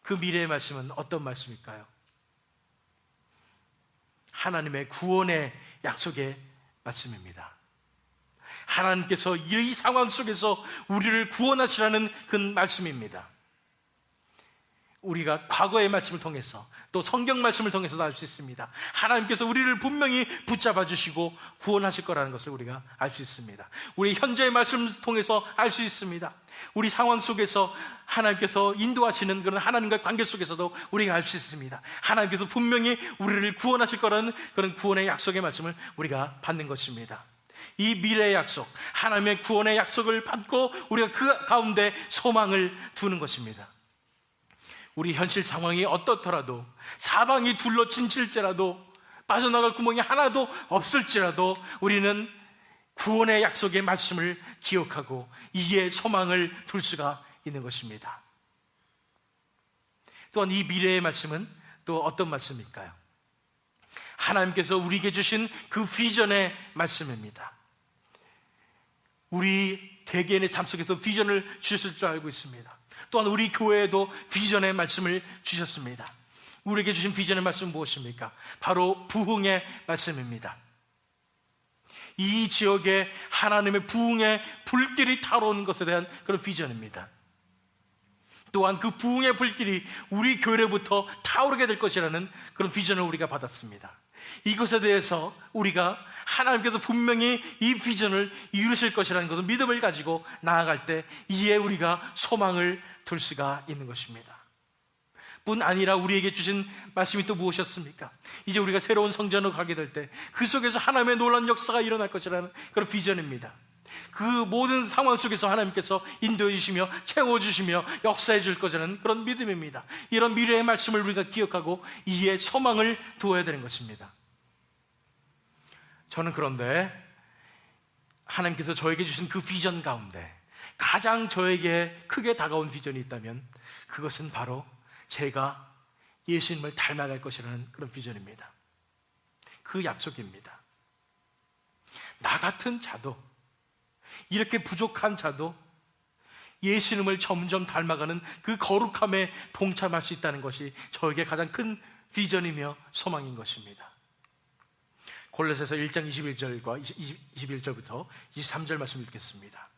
그 미래의 말씀은 어떤 말씀일까요? 하나님의 구원의 약속의 말씀입니다. 하나님께서 이 상황 속에서 우리를 구원하시라는 그 말씀입니다. 우리가 과거의 말씀을 통해서 또 성경 말씀을 통해서도 알 수 있습니다. 하나님께서 우리를 분명히 붙잡아 주시고 구원하실 거라는 것을 우리가 알 수 있습니다. 우리 현재의 말씀을 통해서 알 수 있습니다. 우리 상황 속에서 하나님께서 인도하시는 그런 하나님과의 관계 속에서도 우리가 알 수 있습니다. 하나님께서 분명히 우리를 구원하실 거라는 그런 구원의 약속의 말씀을 우리가 받는 것입니다. 이 미래의 약속, 하나님의 구원의 약속을 받고 우리가 그 가운데 소망을 두는 것입니다. 우리 현실 상황이 어떻더라도, 사방이 둘러친칠지라도, 빠져나갈 구멍이 하나도 없을지라도 우리는 구원의 약속의 말씀을 기억하고 이에 소망을 둘 수가 있는 것입니다. 또한 이 미래의 말씀은 또 어떤 말씀일까요? 하나님께서 우리에게 주신 그 비전의 말씀입니다. 우리 개개인의 삶 속에서 비전을 주셨을 줄 알고 있습니다. 또한 우리 교회에도 비전의 말씀을 주셨습니다. 우리에게 주신 비전의 말씀은 무엇입니까? 바로 부흥의 말씀입니다. 이 지역에 하나님의 부흥의 불길이 타오르는 것에 대한 그런 비전입니다. 또한 그 부흥의 불길이 우리 교회로부터 타오르게 될 것이라는 그런 비전을 우리가 받았습니다. 이것에 대해서 우리가 하나님께서 분명히 이 비전을 이루실 것이라는 것을 믿음을 가지고 나아갈 때 이에 우리가 소망을 둘 수가 있는 것입니다. 뿐 아니라 우리에게 주신 말씀이 또 무엇이었습니까? 이제 우리가 새로운 성전으로 가게 될 때 그 속에서 하나님의 놀라운 역사가 일어날 것이라는 그런 비전입니다. 그 모든 상황 속에서 하나님께서 인도해 주시며 채워주시며 역사해 줄 것이라는 그런 믿음입니다. 이런 미래의 말씀을 우리가 기억하고 이에 소망을 두어야 되는 것입니다. 저는 그런데 하나님께서 저에게 주신 그 비전 가운데 가장 저에게 크게 다가온 비전이 있다면 그것은 바로 제가 예수님을 닮아갈 것이라는 그런 비전입니다. 그 약속입니다. 나 같은 자도, 이렇게 부족한 자도 예수님을 점점 닮아가는 그 거룩함에 동참할 수 있다는 것이 저에게 가장 큰 비전이며 소망인 것입니다. 골로새서 1장 21절과 21절부터 23절 말씀 읽겠습니다.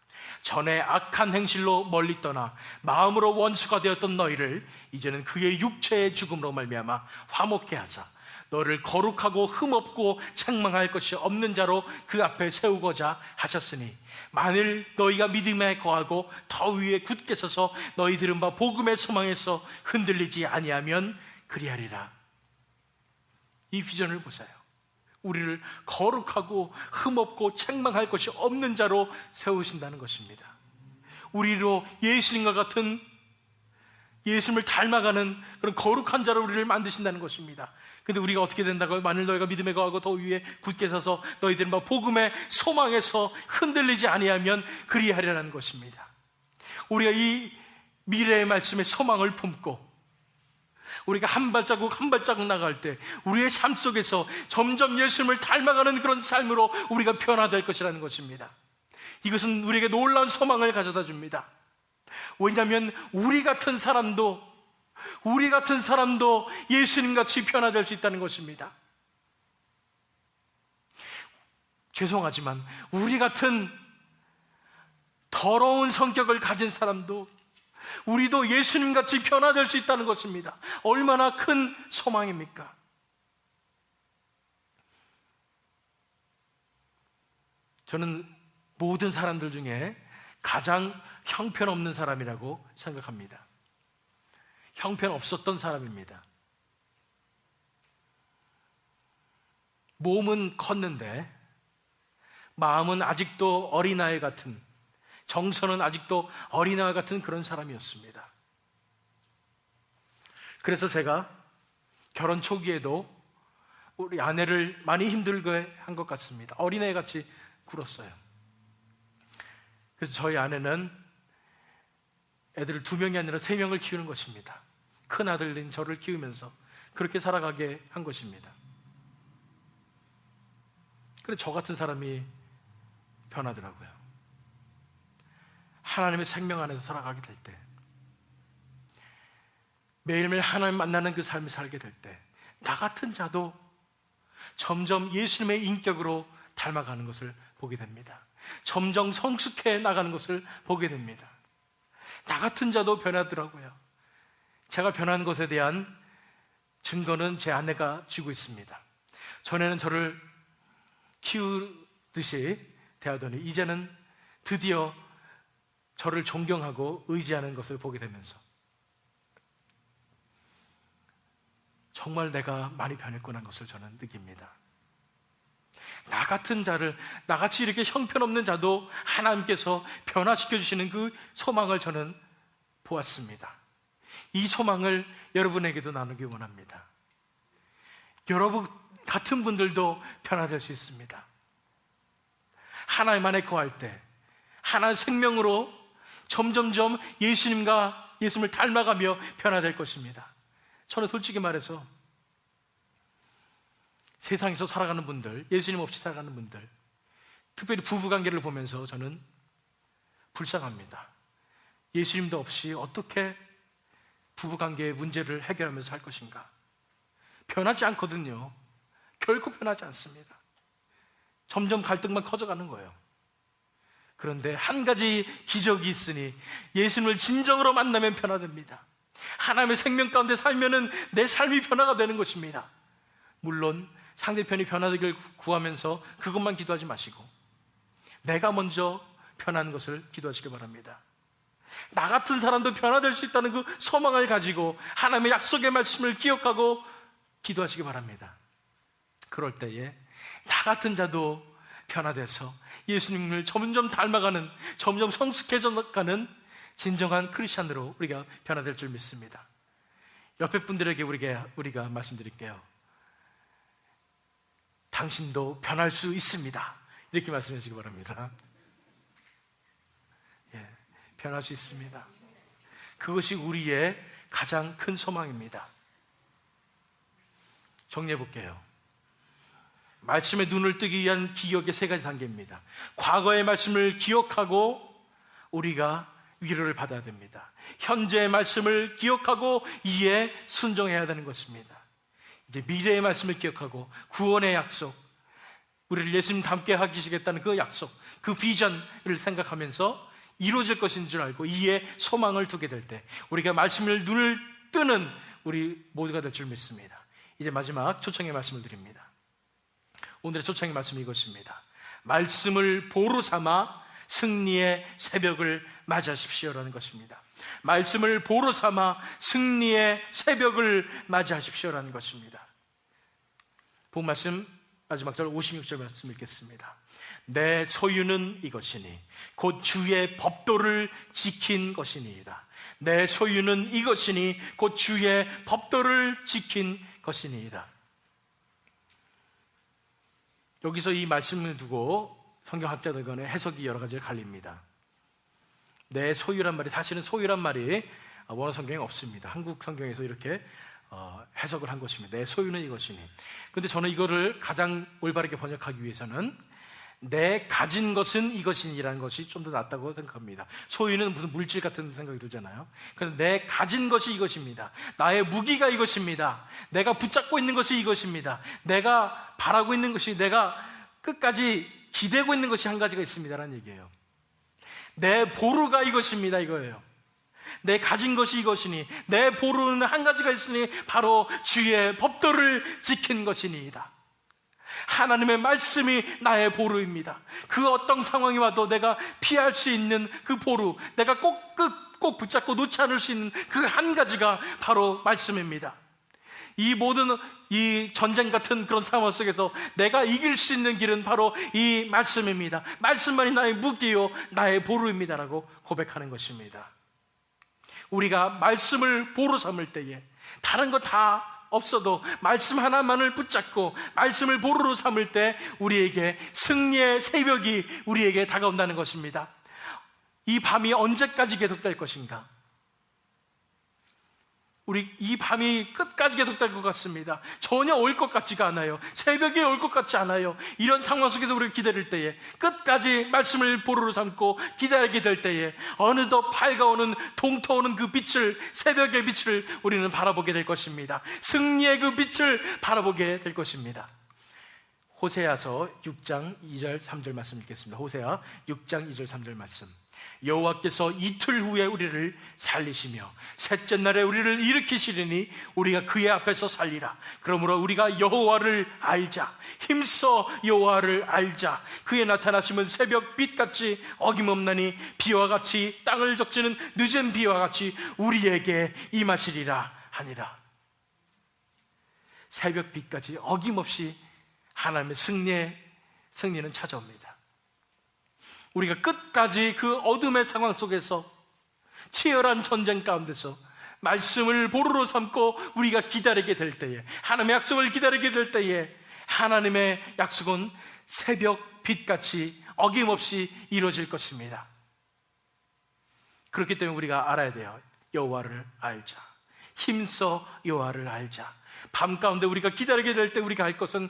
전에 악한 행실로 멀리 떠나 마음으로 원수가 되었던 너희를 이제는 그의 육체의 죽음으로 말미암아 화목케 하사 너를 거룩하고 흠없고 책망할 것이 없는 자로 그 앞에 세우고자 하셨으니 만일 너희가 믿음에 거하고 더 위에 굳게 서서 너희 들은 바 복음의 소망에서 흔들리지 아니하면 그리하리라. 이 비전을 보세요. 우리를 거룩하고 흠없고 책망할 것이 없는 자로 세우신다는 것입니다. 우리로 예수님과 같은, 예수님을 닮아가는 그런 거룩한 자로 우리를 만드신다는 것입니다. 근데 우리가 어떻게 된다고요? 만일 너희가 믿음에 거하고 더 위에 굳게 서서 너희들은 막 복음의 소망에서 흔들리지 아니하면 그리하리라는 것입니다. 우리가 이 미래의 말씀의 소망을 품고 우리가 한 발자국 한 발자국 나갈 때 우리의 삶 속에서 점점 예수님을 닮아가는 그런 삶으로 우리가 변화될 것이라는 것입니다. 이것은 우리에게 놀라운 소망을 가져다 줍니다. 왜냐하면 우리 같은 사람도 예수님같이 변화될 수 있다는 것입니다. 죄송하지만 우리 같은 더러운 성격을 가진 사람도 우리도 예수님같이 변화될 수 있다는 것입니다. 얼마나 큰 소망입니까? 저는 모든 사람들 중에 가장 형편없는 사람이라고 생각합니다. 형편없었던 사람입니다. 몸은 컸는데 마음은 아직도 어린아이 같은, 정서는 아직도 어린아이 같은 그런 사람이었습니다. 그래서 제가 결혼 초기에도 우리 아내를 많이 힘들게 한 것 같습니다. 어린애 같이 굴었어요. 그래서 저희 아내는 애들을 2명이 아니라 3명을 키우는 것입니다. 큰 아들인 저를 키우면서 그렇게 살아가게 한 것입니다. 그래서 저 같은 사람이 변하더라고요. 하나님의 생명 안에서 살아가게 될 때, 매일매일 하나님 만나는 그 삶을 살게 될 때, 나 같은 자도 점점 예수님의 인격으로 닮아가는 것을 보게 됩니다. 점점 성숙해 나가는 것을 보게 됩니다. 나 같은 자도 변하더라고요. 제가 변한 것에 대한 증거는 제 아내가 쥐고 있습니다. 전에는 저를 키우듯이 대하더니 이제는 드디어 저를 존경하고 의지하는 것을 보게 되면서 정말 내가 많이 변했구나 하는 것을 저는 느낍니다. 나 같은 자를, 나같이 이렇게 형편없는 자도 하나님께서 변화시켜 주시는 그 소망을 저는 보았습니다. 이 소망을 여러분에게도 나누기 원합니다. 여러분 같은 분들도 변화될 수 있습니다. 하나님 안에 거할 때 하나의 생명으로 점점점 예수님을 닮아가며 변화될 것입니다. 저는 솔직히 말해서 세상에서 살아가는 분들, 예수님 없이 살아가는 분들, 특별히 부부관계를 보면서 저는 불쌍합니다. 예수님도 없이 어떻게 부부관계의 문제를 해결하면서 살 것인가? 변하지 않거든요. 결코 변하지 않습니다. 점점 갈등만 커져가는 거예요. 그런데 한 가지 기적이 있으니 예수님을 진정으로 만나면 변화됩니다. 하나님의 생명 가운데 살면은 내 삶이 변화가 되는 것입니다. 물론 상대편이 변화되길 구하면서 그것만 기도하지 마시고 내가 먼저 변하는 것을 기도하시기 바랍니다. 나 같은 사람도 변화될 수 있다는 그 소망을 가지고 하나님의 약속의 말씀을 기억하고 기도하시기 바랍니다. 그럴 때에 나 같은 자도 변화돼서 예수님을 점점 닮아가는, 점점 성숙해져가는 진정한 크리스찬으로 우리가 변화될 줄 믿습니다. 옆에 분들에게 우리가 말씀드릴게요. 당신도 변할 수 있습니다. 이렇게 말씀해 주시기 바랍니다. 변할 수 있습니다. 그것이 우리의 가장 큰 소망입니다. 정리해 볼게요. 말씀에 눈을 뜨기 위한 기억의 세 가지 단계입니다. 과거의 말씀을 기억하고 우리가 위로를 받아야 됩니다. 현재의 말씀을 기억하고 이에 순종해야 되는 것입니다. 이제 미래의 말씀을 기억하고 구원의 약속, 우리를 예수님 닮게 하시겠다는 그 약속, 그 비전을 생각하면서 이루어질 것인 줄 알고 이에 소망을 두게 될 때 우리가 말씀을 눈을 뜨는 우리 모두가 될 줄 믿습니다. 이제 마지막 초청의 말씀을 드립니다. 오늘의 초청의 말씀이 이것입니다. 말씀을 보루 삼아 승리의 새벽을 맞이하십시오라는 것입니다. 말씀을 보루 삼아 승리의 새벽을 맞이하십시오라는 것입니다. 본 말씀 마지막 절 56절 말씀 읽겠습니다. 내 소유는 이것이니 곧 주의 법도를 지킨 것이니이다. 내 소유는 이것이니 곧 주의 법도를 지킨 것이니이다. 여기서 이 말씀을 두고 성경학자들 간의 해석이 여러 가지로 갈립니다. 내 소유란 말이, 사실은 소유란 말이 원어 성경에 없습니다. 한국 성경에서 이렇게 해석을 한 것입니다. 내 소유는 이것이니. 그런데 저는 이거를 가장 올바르게 번역하기 위해서는 내 가진 것은 이것이니라는 것이 좀 더 낫다고 생각합니다. 소유는 무슨 물질 같은 생각이 들잖아요. 그래서 내 가진 것이 이것입니다. 나의 무기가 이것입니다. 내가 붙잡고 있는 것이 이것입니다. 내가 바라고 있는 것이, 내가 끝까지 기대고 있는 것이 한 가지가 있습니다라는 얘기예요. 내 보루가 이것입니다, 이거예요. 내 가진 것이 이것이니 내 보루는 한 가지가 있으니 바로 주의 법도를 지킨 것이니이다. 하나님의 말씀이 나의 보루입니다. 그 어떤 상황이 와도 내가 피할 수 있는 그 보루, 내가 꼭 붙잡고 놓지 않을 수 있는 그 한 가지가 바로 말씀입니다. 이 모든 이 전쟁 같은 그런 상황 속에서 내가 이길 수 있는 길은 바로 이 말씀입니다. 말씀만이 나의 무기요 나의 보루입니다라고 고백하는 것입니다. 우리가 말씀을 보루 삼을 때에 다른 거 다 없어도 말씀 하나만을 붙잡고 말씀을 보루로 삼을 때 우리에게 승리의 새벽이 우리에게 다가온다는 것입니다. 이 밤이 언제까지 계속될 것인가? 우리 이 밤이 끝까지 계속될 것 같습니다. 전혀 올 것 같지가 않아요. 새벽이 올 것 같지 않아요. 이런 상황 속에서 우리가 기다릴 때에, 끝까지 말씀을 보루로 삼고 기다리게 될 때에 어느덧 밝아오는, 동터오는 그 빛을, 새벽의 빛을 우리는 바라보게 될 것입니다. 승리의 그 빛을 바라보게 될 것입니다. 호세아서 6장 2절 3절 말씀 읽겠습니다. 호세아 6장 2절 3절 말씀. 여호와께서 이틀 후에 우리를 살리시며 셋째 날에 우리를 일으키시리니 우리가 그의 앞에서 살리라. 그러므로 우리가 여호와를 알자. 힘써 여호와를 알자. 그의 나타나심은 새벽 빛같이 어김없나니 비와 같이 땅을 적시는 늦은 비와 같이 우리에게 임하시리라 하니라. 새벽 빛까지 어김없이 하나님의 승리는 찾아옵니다. 우리가 끝까지 그 어둠의 상황 속에서, 치열한 전쟁 가운데서 말씀을 보루로 삼고 우리가 기다리게 될 때에, 하나님의 약속을 기다리게 될 때에 하나님의 약속은 새벽 빛같이 어김없이 이루어질 것입니다. 그렇기 때문에 우리가 알아야 돼요. 여호와를 알자. 힘써 여호와를 알자. 밤 가운데 우리가 기다리게 될 때 우리가 할 것은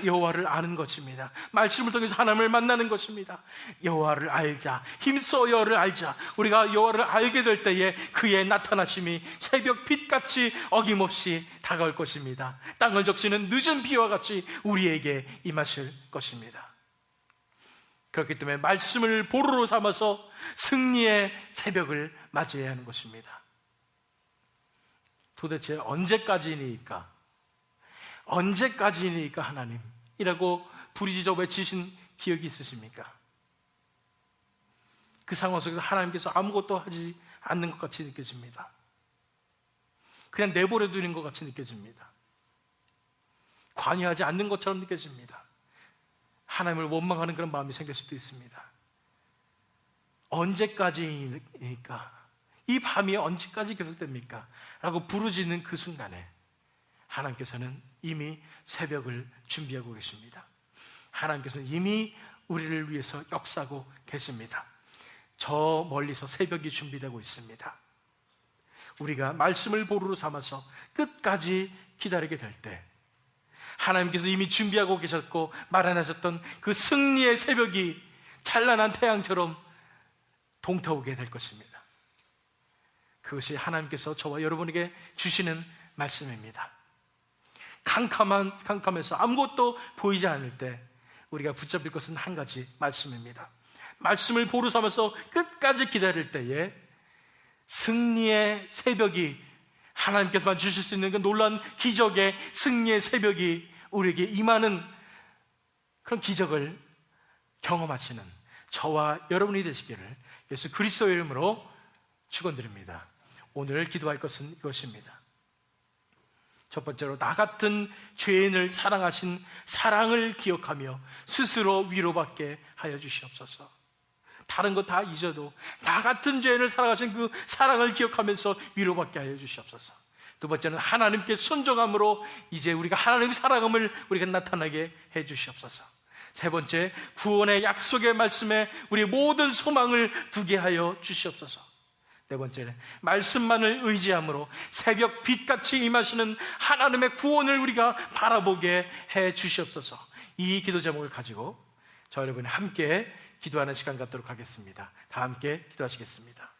여호와를 아는 것입니다. 말씀을 통해서 하나님을 만나는 것입니다. 여호와를 알자. 힘써 여호와를 알자. 우리가 여호와를 알게 될 때에 그의 나타나심이 새벽 빛같이 어김없이 다가올 것입니다. 땅을 적시는 늦은 비와 같이 우리에게 임하실 것입니다. 그렇기 때문에 말씀을 보루로 삼아서 승리의 새벽을 맞이해야 하는 것입니다. 도대체 언제까지니까 하나님이라고 부르짖어 외치신 기억이 있으십니까? 그 상황 속에서 하나님께서 아무것도 하지 않는 것 같이 느껴집니다. 그냥 내버려 두는 것 같이 느껴집니다. 관여하지 않는 것처럼 느껴집니다. 하나님을 원망하는 그런 마음이 생길 수도 있습니다. 언제까지니까? 이 밤이 언제까지 계속됩니까? 라고 부르짖는 그 순간에 하나님께서는 이미 새벽을 준비하고 계십니다. 하나님께서는 이미 우리를 위해서 역사하고 계십니다. 저 멀리서 새벽이 준비되고 있습니다. 우리가 말씀을 보루로 삼아서 끝까지 기다리게 될 때 하나님께서 이미 준비하고 계셨고 마련하셨던 그 승리의 새벽이 찬란한 태양처럼 동터오게 될 것입니다. 그것이 하나님께서 저와 여러분에게 주시는 말씀입니다. 캄캄해서 아무것도 보이지 않을 때 우리가 붙잡을 것은 한 가지 말씀입니다. 말씀을 보루 삼아서 끝까지 기다릴 때에 승리의 새벽이, 하나님께서만 주실 수 있는 그 놀라운 기적의 승리의 새벽이 우리에게 임하는 그런 기적을 경험하시는 저와 여러분이 되시기를 예수 그리스도의 이름으로 축원드립니다. 오늘 기도할 것은 이것입니다. 첫 번째로, 나 같은 죄인을 사랑하신 사랑을 기억하며 스스로 위로받게 하여 주시옵소서. 다른 거 다 잊어도 나 같은 죄인을 사랑하신 그 사랑을 기억하면서 위로받게 하여 주시옵소서. 두 번째는, 하나님께 순종함으로 이제 우리가 하나님의 사랑함을 우리가 나타나게 해 주시옵소서. 세 번째, 구원의 약속의 말씀에 우리 모든 소망을 두게 하여 주시옵소서. 네 번째는, 말씀만을 의지함으로 새벽 빛같이 임하시는 하나님의 구원을 우리가 바라보게 해 주시옵소서. 이 기도 제목을 가지고 저 여러분이 함께 기도하는 시간 갖도록 하겠습니다. 다 함께 기도하시겠습니다.